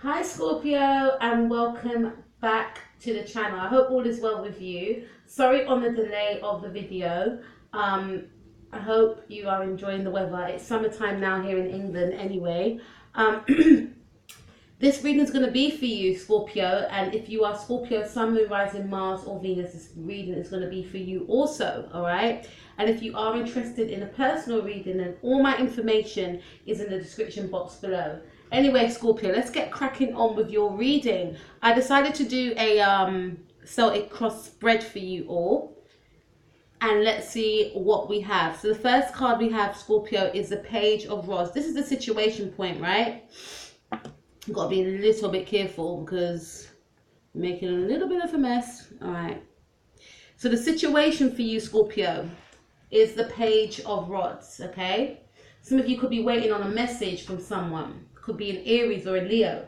Hi Scorpio, and welcome back to the channel. I hope all is well with you. Sorry on the delay of the video. I hope you are enjoying the weather. It's summertime now here in England anyway. This reading is going to be for you, Scorpio, and if you are Scorpio, Sun, Moon, Rising, Mars, or Venus, this reading is going to be for you also, all right? And if you are interested in a personal reading, then all my information is in the description box below. Anyway, Scorpio, let's get cracking on with your reading. I decided to do a Celtic cross spread for you all. And let's see what we have. So the first card we have, Scorpio, is the Page of Rods. This is the situation point, right? You've got to be a little bit careful because you're making a little bit of a mess. All right. So the situation for you, Scorpio, is the Page of Rods, okay? Some of you could be waiting on a message from someone. Could be an Aries or a Leo.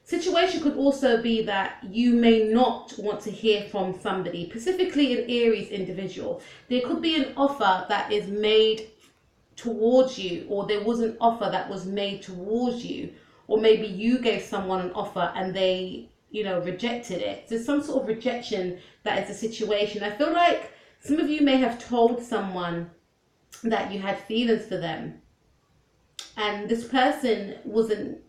Situation could also be that you may not want to hear from somebody, specifically an Aries individual. There could be an offer that is made towards you, or there was an offer that was made towards you, or maybe you gave someone an offer and they, rejected it. There's some sort of rejection that is a situation. I feel like some of you may have told someone that you had feelings for them, and this person wasn't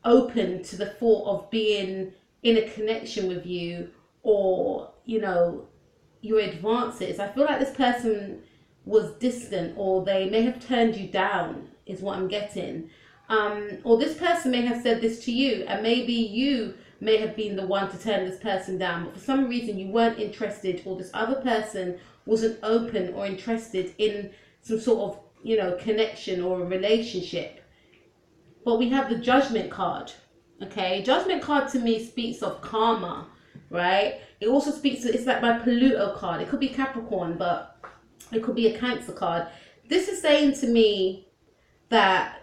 open to the thought of being in a connection with you, or your advances. I feel like this person was distant, or they may have turned you down, is what I'm getting. Or this person may have said this to you, and maybe you may have been the one to turn this person down, but for some reason you weren't interested, or this other person wasn't open or interested in some sort of connection or a relationship. But we have the Judgment card. Okay, Judgment card to me speaks of karma, right? It also speaks to, it's like my Pluto card. It could be Capricorn, but it could be a Cancer card. This is saying to me that,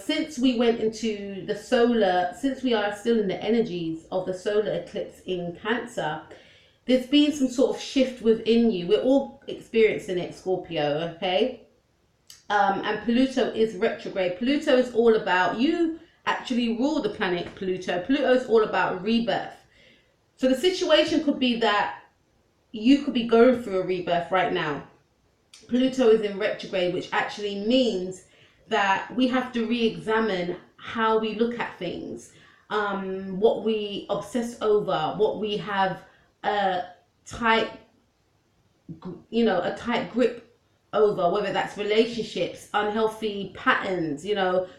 since we went into the solar, since we are still in the energies of the solar eclipse in Cancer, there's been some sort of shift within you. We're all experiencing it, Scorpio, okay? And Pluto is retrograde. Pluto is all about, you actually rule the planet Pluto. Pluto is all about rebirth. So the situation could be that you could be going through a rebirth right now. Pluto is in retrograde, which actually means that we have to re-examine how we look at things, what we obsess over, what we have a tight grip over, whether that's relationships, unhealthy patterns,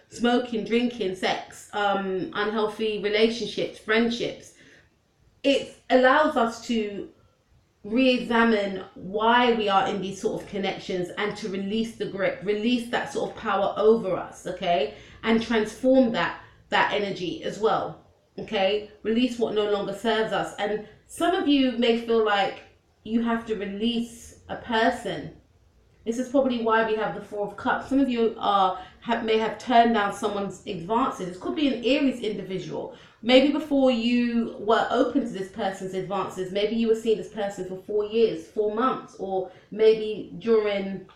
smoking, drinking, sex, unhealthy relationships, friendships. It allows us to re-examine why we are in these sort of connections, and to release the grip, release that sort of power over us, okay, and transform that energy as well, okay, release what no longer serves us. And some of you may feel like you have to release a person. This is probably why we have the Four of Cups. Some of you may have turned down someone's advances. This could be an Aries individual. Maybe before you were open to this person's advances, maybe you were seeing this person for 4 years, 4 months, or maybe during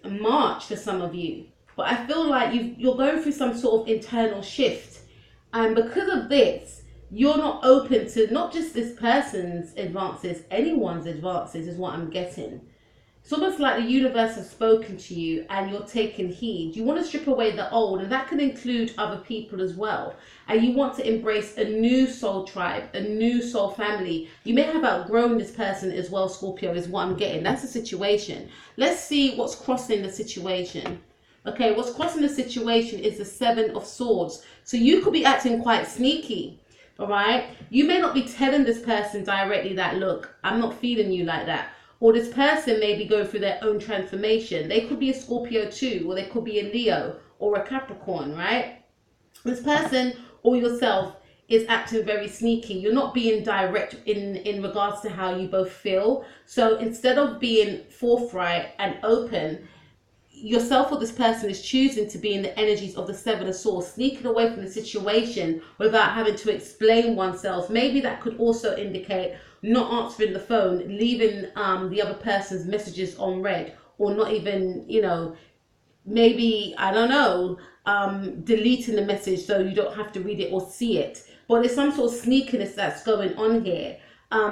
March for some of you. But I feel like you're going through some sort of internal shift. And because of this, you're not open to not just this person's advances, anyone's advances is what I'm getting. It's almost like the universe has spoken to you and you're taking heed. You want to strip away the old, and that can include other people as well. And you want to embrace a new soul tribe, a new soul family. You may have outgrown this person as well, Scorpio, is what I'm getting. That's the situation. Let's see what's crossing the situation. Okay, what's crossing the situation is the Seven of Swords. So you could be acting quite sneaky. All right, you may not be telling this person directly that, look, I'm not feeling you like that. Or this person may be going through their own transformation. They could be a Scorpio too, or they could be a Leo or a Capricorn, right? This person or yourself is acting very sneaky. You're not being direct in regards to how you both feel. So instead of being forthright and open, yourself or this person is choosing to be in the energies of the Seven of Swords, sneaking away from the situation without having to explain oneself. Maybe that could also indicate not answering the phone, leaving the other person's messages on read, or not even, maybe, I don't know, deleting the message so you don't have to read it or see it. But there's some sort of sneakiness that's going on here,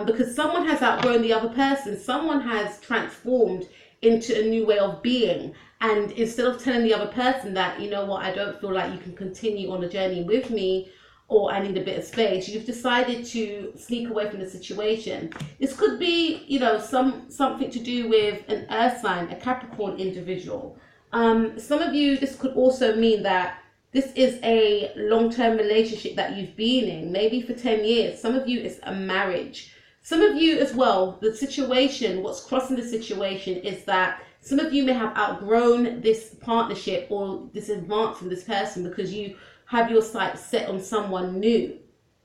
because someone has outgrown the other person. Someone has transformed into a new way of being. And instead of telling the other person that, you know what, I don't feel like you can continue on the journey with me, or I need a bit of space, you've decided to sneak away from the situation. This could be, you know, something to do with an earth sign, a Capricorn individual. Some of you, this could also mean that this is a long-term relationship that you've been in, maybe for 10 years. Some of you, it's a marriage. Some of you as well, the situation, what's crossing the situation is that some of you may have outgrown this partnership or this advance from this person because you have your sights set on someone new,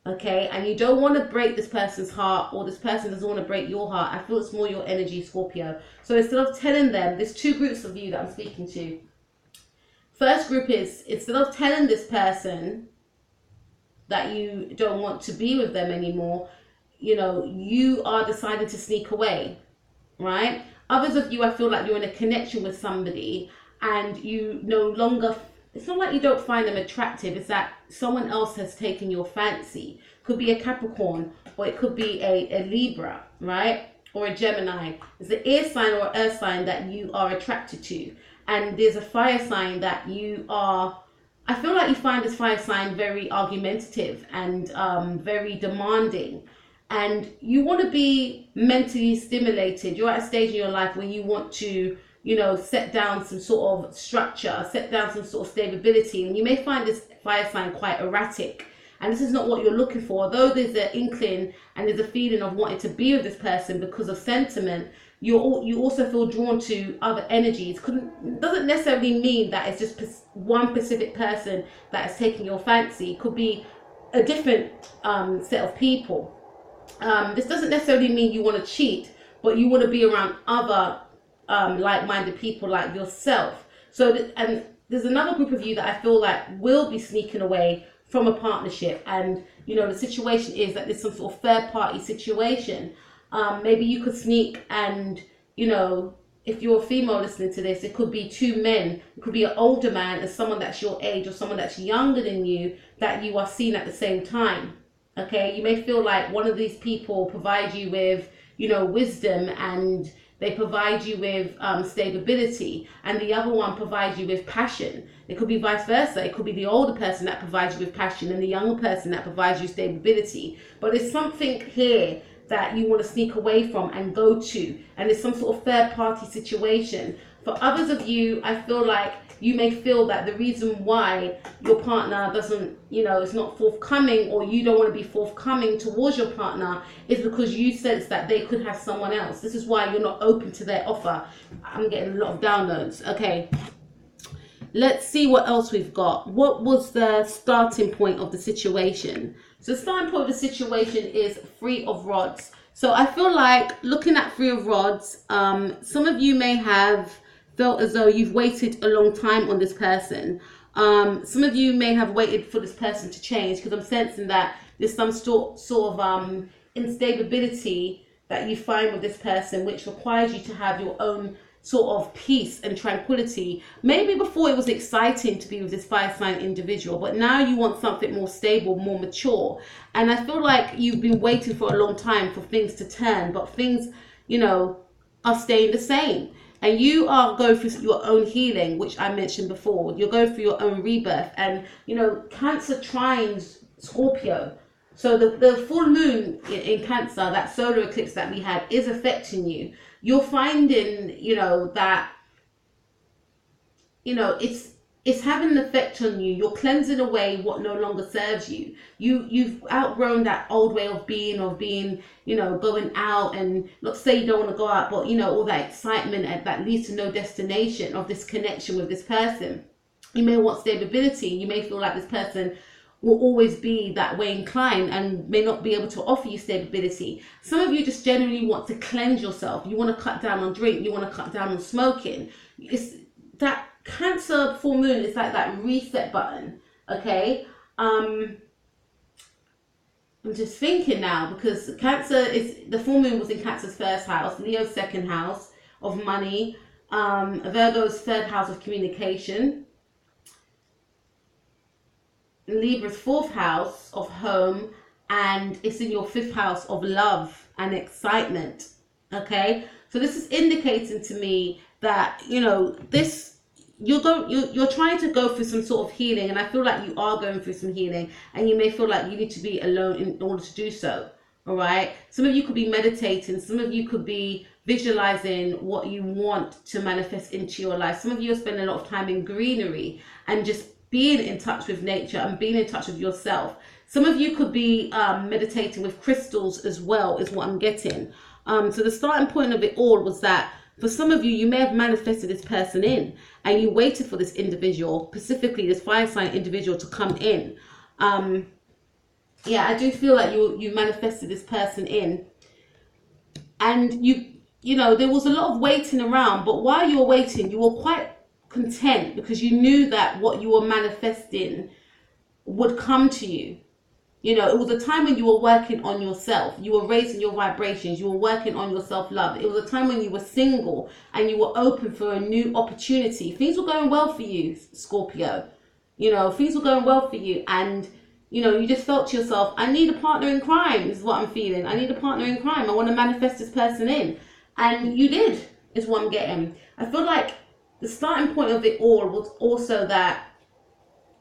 okay? And you don't want to break this person's heart, or this person doesn't want to break your heart. I feel it's more your energy, Scorpio. So instead of telling them, there's two groups of you that I'm speaking to. First group is, instead of telling this person that you don't want to be with them anymore, you know, you are deciding to sneak away, right? Others of you, I feel like you're in a connection with somebody and you no longer, it's not like you don't find them attractive, it's that someone else has taken your fancy. Could be a Capricorn, or it could be a Libra, right? Or a Gemini. It's an air sign or earth sign that you are attracted to. And there's a fire sign that you are, I feel like you find this fire sign very argumentative and very demanding. And you want to be mentally stimulated. You're at a stage in your life where you want to, you know, set down some sort of structure, set down some sort of stability. And you may find this fire sign quite erratic. And this is not what you're looking for. Although there's an inkling and there's a feeling of wanting to be with this person because of sentiment, you also feel drawn to other energies. Doesn't necessarily mean that it's just one specific person that is taking your fancy. It could be a different set of people. This doesn't necessarily mean you want to cheat, but you want to be around other like-minded people like yourself. So, and there's another group of you that I feel like will be sneaking away from a partnership, and you know the situation is that there's some sort of third-party situation. Maybe you could sneak, and you know, if you're a female listening to this, it could be two men. It could be an older man and someone that's your age, or someone that's younger than you that you are seeing at the same time. Okay, you may feel like one of these people provide you with, you know, wisdom, and they provide you with stability, and the other one provides you with passion. It could be vice versa. It could be the older person that provides you with passion and the younger person that provides you stability. But there's something here that you want to sneak away from and go to, and there's some sort of third party situation. For others of you, I feel like you may feel that the reason why your partner doesn't, you know, is not forthcoming, or you don't want to be forthcoming towards your partner, is because you sense that they could have someone else. This is why you're not open to their offer. I'm getting a lot of downloads. Okay, let's see what else we've got. What was the starting point of the situation? So the starting point of the situation is Three of Rods. So I feel like, looking at Three of Rods, some of you may have felt as though you've waited a long time on this person. Some of you may have waited for this person to change, because I'm sensing that there's some sort of instability that you find with this person, which requires you to have your own sort of peace and tranquility. Maybe before it was exciting to be with this fire sign individual, but now you want something more stable, more mature. And I feel like you've been waiting for a long time for things to turn, but things, you know, are staying the same. And you are going through your own healing, which I mentioned before. You're going through your own rebirth. And, you know, Cancer trines Scorpio. So the full moon in Cancer, that solar eclipse that we had, is affecting you. You're finding, you know, that, you know, it's having an effect on you. You're cleansing away what no longer serves you. You've outgrown that old way of being, you know, going out, and not to say you don't want to go out, but you know, all that excitement that leads to no destination of this connection with this person. You may want stability. You may feel like this person will always be that way inclined and may not be able to offer you stability. Some of you just genuinely want to cleanse yourself. You want to cut down on drink. You want to cut down on smoking. It's that Cancer full moon is like that reset button. Okay, I'm just thinking now, because Cancer is, the full moon was in Cancer's first house, Leo's second house of money, Virgo's third house of communication. Libra's fourth house of home, and it's in your fifth house of love and excitement. Okay, so this is indicating to me that, you know, this, you're trying to go through some sort of healing, and I feel like you are going through some healing, and you may feel like you need to be alone in order to do so. All right, some of you could be meditating, some of you could be visualizing what you want to manifest into your life. Some of you are spending a lot of time in greenery and just being in touch with nature and being in touch with yourself. Some of you could be meditating with crystals as well, is what I'm getting. So the starting point of it all was that for some of you, you may have manifested this person in, and you waited for this individual, specifically this fire sign individual, to come in. Yeah, I do feel like you manifested this person in, and you know, there was a lot of waiting around, but while you were waiting, you were quite content because you knew that what you were manifesting would come to you. You know, it was a time when you were working on yourself. You were raising your vibrations. You were working on your self-love. It was a time when you were single and you were open for a new opportunity. Things were going well for you, Scorpio. You know, things were going well for you. And, you know, you just felt to yourself, I need a partner in crime, is what I'm feeling. I need a partner in crime. I want to manifest this person in. And you did, is what I'm getting. I feel like the starting point of it all was also that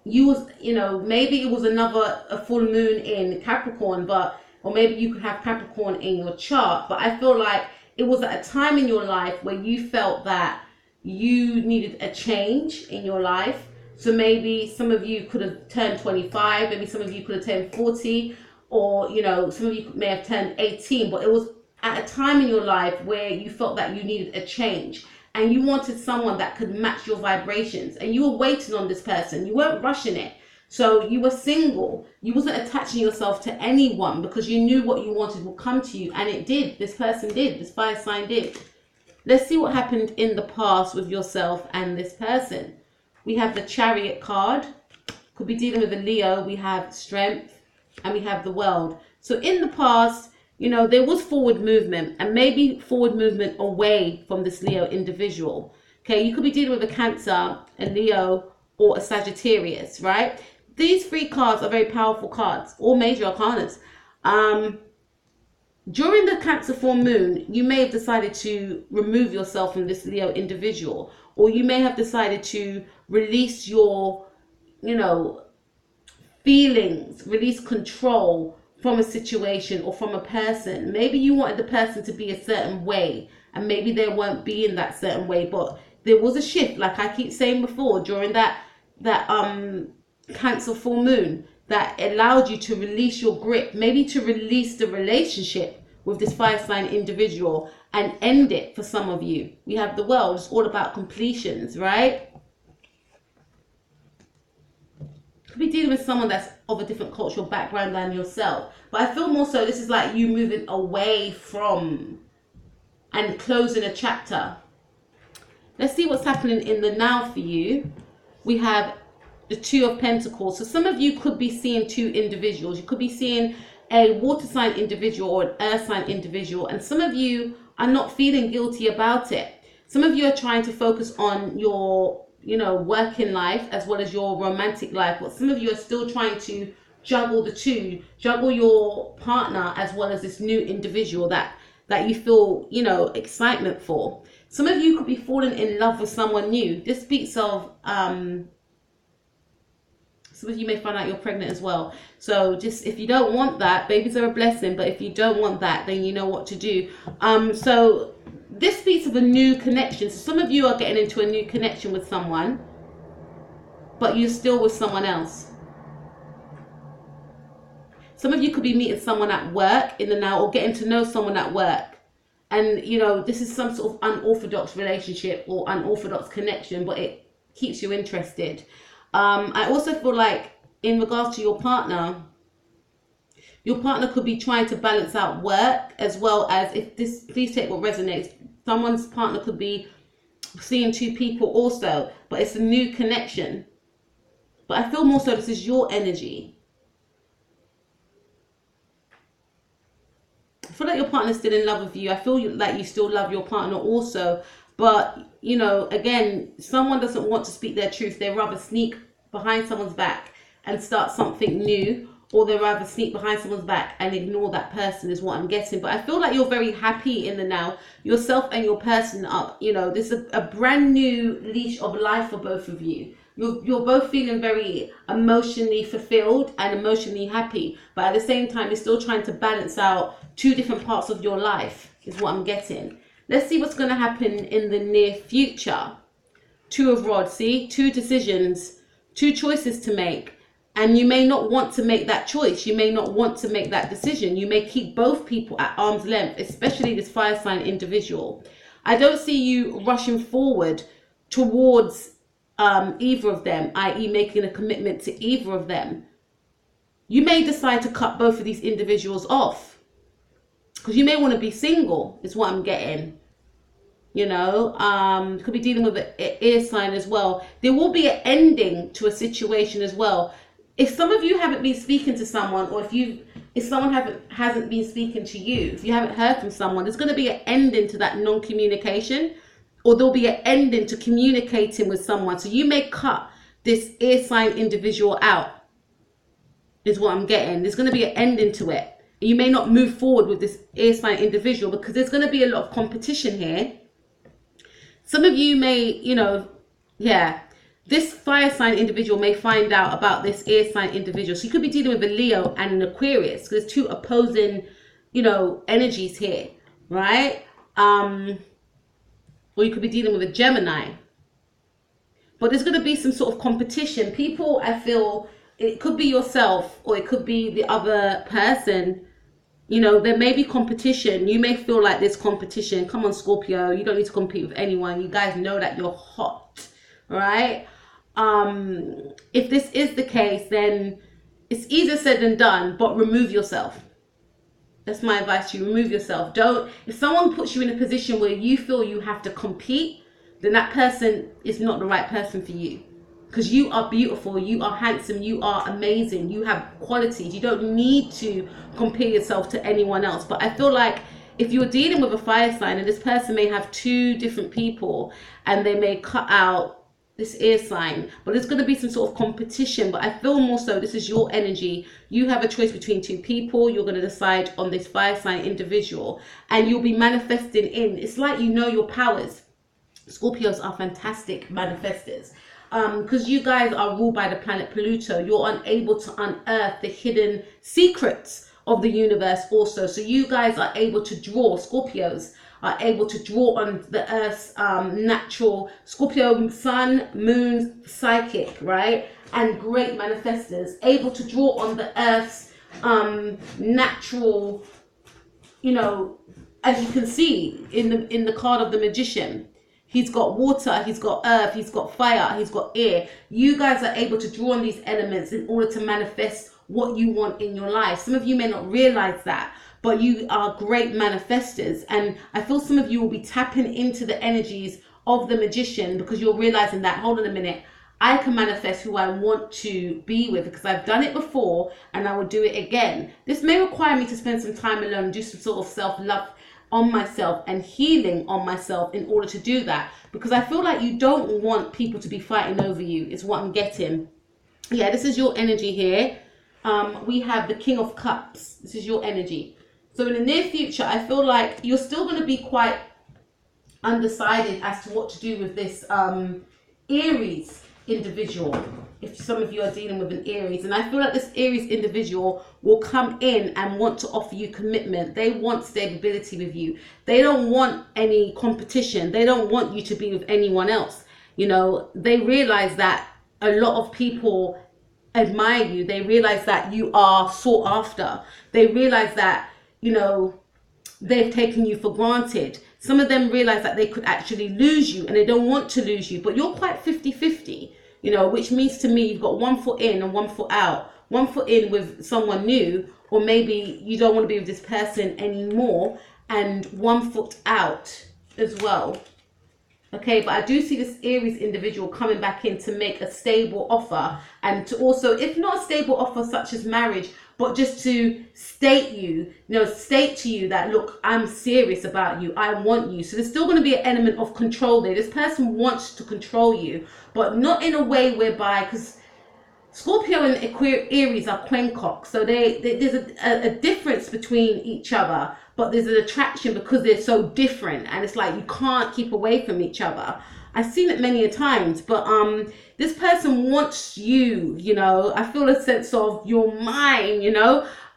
you was, you know, maybe it was a full moon in Capricorn, but, or maybe you could have Capricorn in your chart, but I feel like it was at a time in your life where you felt that you needed a change in your life. So maybe some of you could have turned 25, maybe some of you could have turned 40, or, you know, some of you may have turned 18, but it was at a time in your life where you felt that you needed a change. And you wanted someone that could match your vibrations, and you were waiting on this person. You weren't rushing it. So you were single. You wasn't attaching yourself to anyone because you knew what you wanted would come to you, and it did. This person did. This fire sign did. Let's see what happened in the past with yourself and this person. We have the Chariot card. Could be dealing with a Leo. We have Strength, and we have the World. So in the past, you know, there was forward movement, and maybe forward movement away from this Leo individual. Okay, you could be dealing with a Cancer, a Leo, or a Sagittarius, right? These three cards are very powerful cards, all major arcanas. During the Cancer full moon, you may have decided to remove yourself from this Leo individual, or you may have decided to release your, you know, feelings, release control from a situation or from a person. Maybe you wanted the person to be a certain way, and maybe they weren't being that certain way, but there was a shift, like I keep saying before, during that Cancer full moon, that allowed you to release your grip, maybe to release the relationship with this fire sign individual and end it. For some of you, we have the World. It's all about completions, right? Could be dealing with someone that's of a different cultural background than yourself, but I feel more so this is like you moving away from and closing a chapter. Let's see what's happening in the now for you. We have the Two of Pentacles. So some of you could be seeing two individuals. You could be seeing a water sign individual or an earth sign individual, and some of you are not feeling guilty about it. Some of you are trying to focus on your, you know, working life as well as your romantic life, but some of you are still trying to juggle the two, juggle your partner as well as this new individual that you feel, you know, excitement for. Some of you could be falling in love with someone new. This speaks of some of you may find out you're pregnant as well. So just, if you don't want that, babies are a blessing, but if you don't want that, then you know what to do. So this speaks of a new connection. So some of you are getting into a new connection with someone, but you're still with someone else. Some of you could be meeting someone at work in the now, or getting to know someone at work. And, you know, this is some sort of unorthodox relationship or unorthodox connection, but it keeps you interested. I also feel like in regards to your partner could be trying to balance out work as well as, if this, please take what resonates. Someone's partner could be seeing two people also, but it's a new connection. But I feel more so this is your energy. I feel like your partner's still in love with you. I feel like you still love your partner also, But, you know, again, someone doesn't want to speak their truth. They rather sneak behind someone's back and start something new, or they rather sneak behind someone's back and ignore that person, is what I'm getting. But I feel like you're very happy in the now. Yourself and your person are, you know, there's a brand new leash of life for both of you. You're both feeling very emotionally fulfilled and emotionally happy, but at the same time, you're still trying to balance out two different parts of your life, is what I'm getting. Let's see what's going to happen in the near future. Two of Rods, see? Two decisions, two choices to make. And you may not want to make that choice. You may not want to make that decision. You may keep both people at arm's length, especially this fire sign individual. I don't see you rushing forward towards either of them, i.e. making a commitment to either of them. You may decide to cut both of these individuals off, because you may want to be single, is what I'm getting. You know, could be dealing with an air sign as well. There will be an ending to a situation as well. If some of you haven't been speaking to someone, or if someone hasn't been speaking to you, if you haven't heard from someone, there's going to be an ending to that non-communication, or there'll be an ending to communicating with someone. So you may cut this air sign individual out, is what I'm getting. There's going to be an ending to it. You may not move forward with this air sign individual because there's going to be a lot of competition here. Some of you may, you know, yeah, this fire sign individual may find out about this air sign individual. So you could be dealing with a Leo and an Aquarius, because there's two opposing, you know, energies here, right? Or you could be dealing with a Gemini. But there's going to be some sort of competition. People, I feel, it could be yourself or it could be the other person. You know, there may be competition. You may feel like there's competition. Come on, Scorpio. You don't need to compete with anyone. You guys know that you're hot, right? If this is the case, then it's easier said than done, but remove yourself. That's my advice to you. Remove yourself. If someone puts you in a position where you feel you have to compete, then that person is not the right person for you. Because you are beautiful, you are handsome, you are amazing, you have qualities. You don't need to compare yourself to anyone else. But I feel like if you're dealing with a fire sign and this person may have two different people and they may cut out this air sign, but there's going to be some sort of competition. But I feel more so this is your energy. You have a choice between two people. You're going to decide on this fire sign individual and you'll be manifesting in. It's like you know your powers. Scorpios are fantastic manifestors. Because you guys are ruled by the planet Pluto. You're unable to unearth the hidden secrets of the universe also. So you guys are able to draw, Scorpios are able to draw on the Earth's natural, Scorpio Sun, Moon, psychic, right? And great manifestors, able to draw on the Earth's natural, you know, as you can see in the card of the Magician. He's got water, he's got earth, he's got fire, he's got air. You guys are able to draw on these elements in order to manifest what you want in your life. Some of you may not realize that, but you are great manifestors. And I feel some of you will be tapping into the energies of the Magician because you're realizing that, hold on a minute, I can manifest who I want to be with because I've done it before and I will do it again. This may require me to spend some time alone, do some sort of self-love on myself and healing on myself in order to do that, because I feel like you don't want people to be fighting over you is what I'm getting. Yeah, this is your energy here. We have the King of Cups. This is your energy. So in the near future, I feel like you're still going to be quite undecided as to what to do with this Aries individual. If some of you are dealing with an Aries, and I feel like this Aries individual will come in and want to offer you commitment. They want stability with you. They don't want any competition. They don't want you to be with anyone else. You know, they realize that a lot of people admire you. They realize that you are sought after. They realize that, you know, they've taken you for granted. Some of them realize that they could actually lose you and they don't want to lose you, but you're quite 50-50. You know, which means to me you've got 1 foot in and 1 foot out. 1 foot in with someone new, or maybe you don't want to be with this person anymore, and 1 foot out as well. Okay, but I do see this Aries individual coming back in to make a stable offer, and to also, if not a stable offer such as marriage, but just to state to you that, look, I'm serious about you, I want you. So there's still going to be an element of control there. This person wants to control you, but not in a way whereby, because Scorpio and Aries are quencock, so there's a difference between each other, but there's an attraction because they're so different, and it's like you can't keep away from each other. I've seen it many a times, but this person wants you, I feel a sense of you're mine, and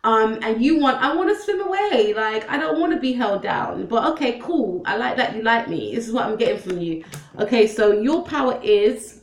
I want to swim away, like I don't want to be held down, but okay, cool, I like that you like me. This is what I'm getting from you. Okay, so your power is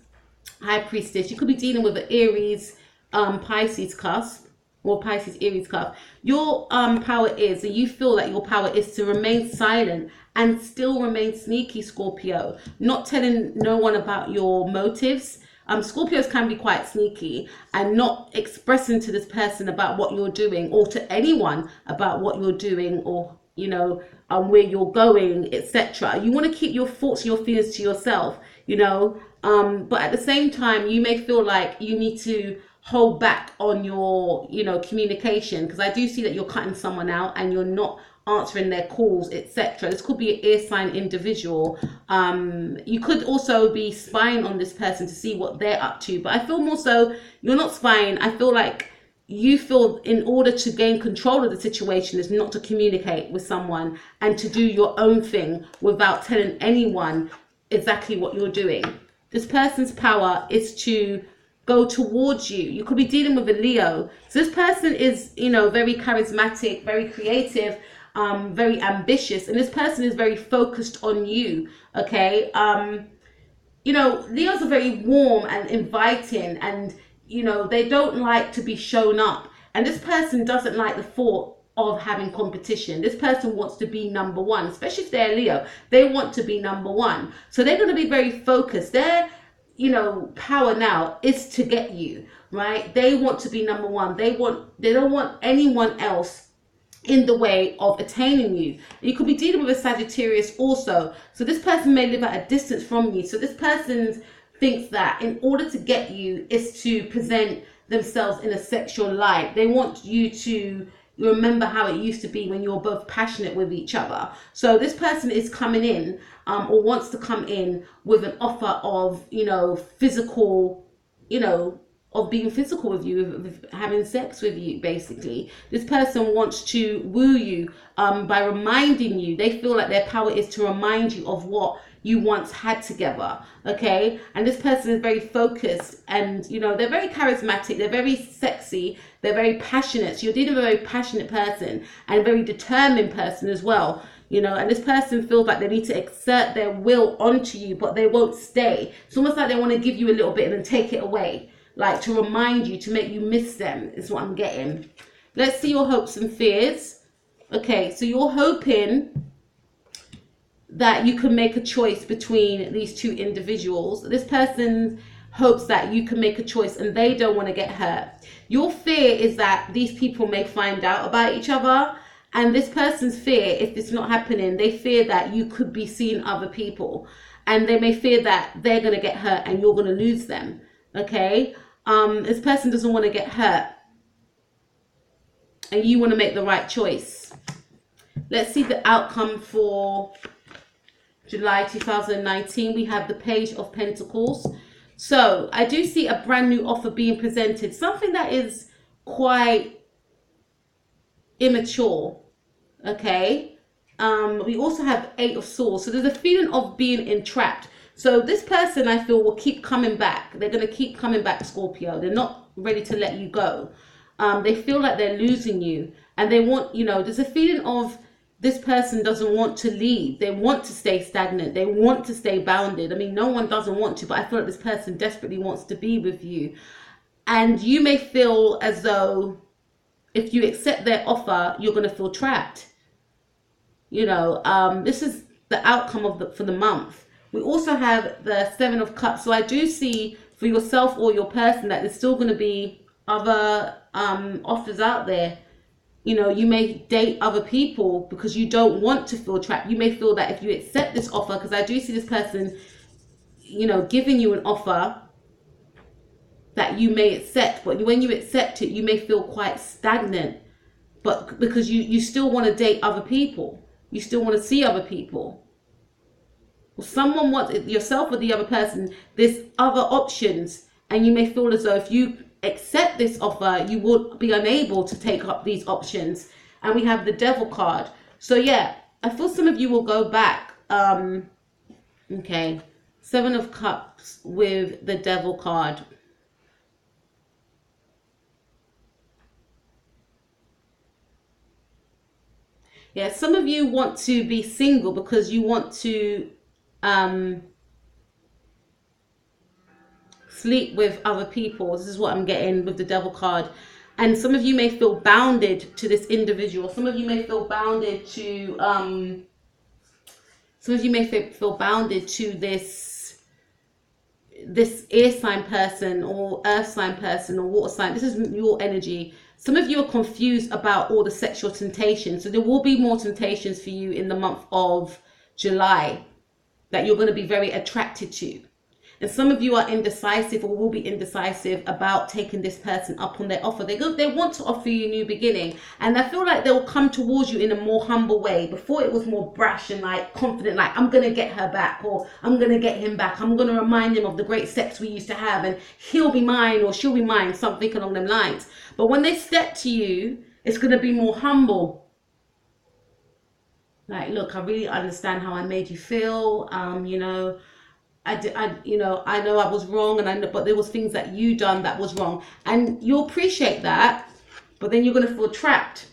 High Priestess. You could be dealing with an Aries, Pisces cusp, or Pisces Aries cusp. Your power is, and you feel that your power is to remain silent and still remain sneaky, Scorpio. Not telling no one about your motives. Scorpios can be quite sneaky, and not expressing to this person about what you're doing, or to anyone about what you're doing, or where you're going, etc. You want to keep your thoughts and your feelings to yourself, but at the same time, you may feel like you need to hold back on your, communication, because I do see that you're cutting someone out and you're not answering their calls, etc. This could be an air sign individual. You could also be spying on this person to see what they're up to, but I feel more so you're not spying. I feel like you feel in order to gain control of the situation is not to communicate with someone and to do your own thing without telling anyone exactly what you're doing. This person's power is to go towards you. You could be dealing with a Leo. So this person is, very charismatic, very creative, very ambitious, and this person is very focused on you. Okay. Leos are very warm and inviting, and they don't like to be shown up, and this person doesn't like the thought of having competition. This person wants to be number one, especially if they're Leo. They want to be number one, so they're going to be very focused. Their power now is to get you, right? They want to be number one. They don't want anyone else in the way of attaining you. You could be dealing with a Sagittarius also, so this person may live at a distance from you. So this person thinks that in order to get you is to present themselves in a sexual light. They want you to remember how it used to be when you're both passionate with each other. So this person is coming in, or wants to come in with an offer of, physical, of being physical with you, of having sex with you, basically. This person wants to woo you by reminding you. They feel like their power is to remind you of what you once had together, okay? And this person is very focused, and they're very charismatic, they're very sexy, they're very passionate. So you're dealing with a very passionate person and a very determined person as well, and this person feels like they need to exert their will onto you, but they won't stay. It's almost like they want to give you a little bit and then take it away, like to remind you, to make you miss them, is what I'm getting. Let's see your hopes and fears. Okay, so you're hoping that you can make a choice between these two individuals. This person hopes that you can make a choice and they don't want to get hurt. Your fear is that these people may find out about each other, and this person's fear, if it's not happening, they fear that you could be seeing other people, and they may fear that they're going to get hurt and you're going to lose them. Okay, this person doesn't want to get hurt, and you want to make the right choice. Let's see the outcome for July 2019. We have the Page of Pentacles. So I do see a brand new offer being presented, something that is quite immature. Okay, we also have Eight of Swords, so there's a feeling of being entrapped. So this person, I feel, will keep coming back. They're going to keep coming back, Scorpio. They're not ready to let you go. They feel like they're losing you, and they want, there's a feeling of this person doesn't want to leave. They want to stay stagnant. They want to stay bounded. I mean, no one doesn't want to, but I feel like this person desperately wants to be with you. And you may feel as though if you accept their offer, you're going to feel trapped. This is the outcome for the month. We also have the Seven of Cups. So I do see for yourself or your person that there's still going to be other offers out there. You may date other people because you don't want to feel trapped. You may feel that if you accept this offer, because I do see this person, giving you an offer that you may accept, but when you accept it, you may feel quite stagnant, but because you still want to date other people, you still want to see other people. Someone wants, yourself or the other person, there's other options, and you may feel as though if you accept this offer, you would be unable to take up these options. And we have the Devil card. So yeah, I feel some of you will go back. Okay, 7 of Cups with the Devil card. Yeah, some of you want to be single because you want to sleep with other people. This is what I'm getting with the Devil card. And some of you may feel bounded to this individual. Some of you may feel bounded to this air sign person or earth sign person or water sign. This is your energy. Some of you are confused about all the sexual temptations. So there will be more temptations for you in the month of July that you're going to be very attracted to. And some of you are indecisive or will be indecisive about taking this person up on their offer. They want to offer you a new beginning. And I feel like they'll come towards you in a more humble way. Before it was more brash and like confident, like I'm going to get her back or I'm going to get him back. I'm going to remind him of the great sex we used to have and he'll be mine or she'll be mine, something along them lines. But when they step to you, it's going to be more humble. Like, look, I really understand how I made you feel. You know, I know I was wrong, and but there was things that you done that was wrong, and you'll appreciate that. But then you're going to feel trapped,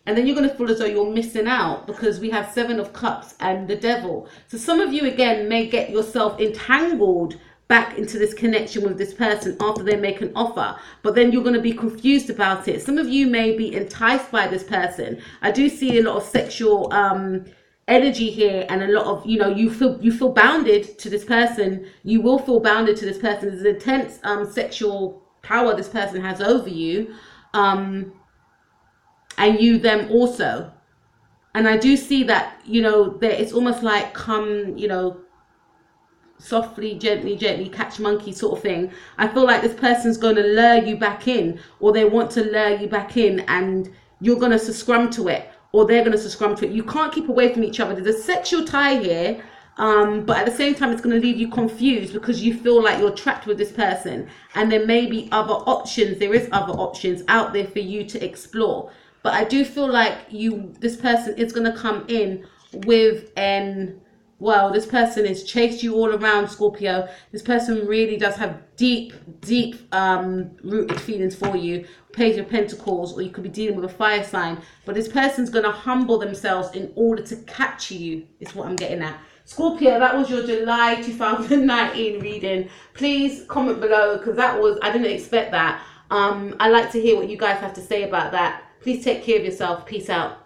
and then you're going to feel as though you're missing out because we have 7 of Cups and the Devil. So some of you again may get yourself entangled back into this connection with this person after they make an offer, but then you're going to be confused about it. Some of you may be enticed by this person. I do see a lot of sexual energy here, and a lot of, you know, you feel bounded to this person. You will feel bounded to this person. There's intense sexual power this person has over you, and you them also. And I do see that, you know, that it's almost like come, you know, softly, gently, catch monkey sort of thing. I feel like this person's going to lure you back in, or they want to lure you back in, and you're going to succumb to it, or they're going to succumb to it. You can't keep away from each other. There's a sexual tie here, but at the same time, it's going to leave you confused because you feel like you're trapped with this person, and there may be other options. There is other options out there for you to explore. But I do feel like this person is going to come in with well, this person has chased you all around, Scorpio. This person really does have deep rooted feelings for you. Page of Pentacles, or you could be dealing with a fire sign. But this person's going to humble themselves in order to catch you, is what I'm getting at. Scorpio, that was your July 2019 reading. Please comment below, because I didn't expect that. I'd like to hear what you guys have to say about that. Please take care of yourself. Peace out.